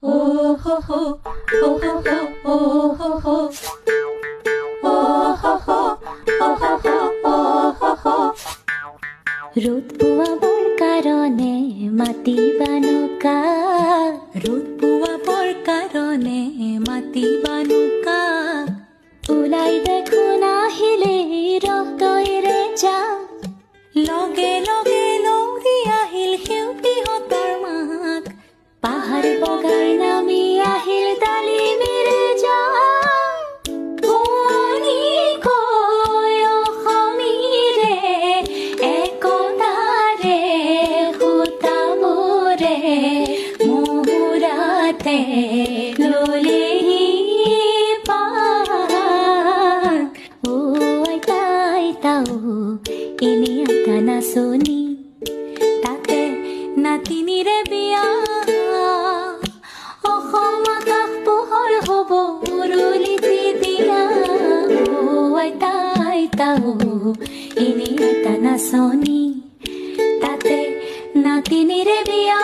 Oh ho ho, oh ho ho, oh ho ho, oh ho ho, oh ho ho, oh ho ho. রোদ পোয়াবৰ কাৰণে মাতিবা নৌকা, ৰোদ পোৱাবৰ কাৰণে মাতিবা নৌকা। ওলাই দেখোন আহিলে ৰক্তৰে যাম, লগে লগে লৌৰি আহিল সেউতীহঁতৰ মাক। পাহাৰ বগাই নামি আহিল ডালিমিৰে যাম। শুৱনিকৈ অসমীৰে একতাৰে সূতাবোৰে মুহুৰাতে ললেহি পাক। অ আইতা আইতা অ এনে আইতা নাচনি, তাতে নাতিনিৰে বিয়া। অসম আকাশ পোহৰ হ'ব উৰুলিতে দিয়া। অ আইতা আইতা অ এনে আইতা নাচনি, তাতে নাতিনিৰে বিয়া।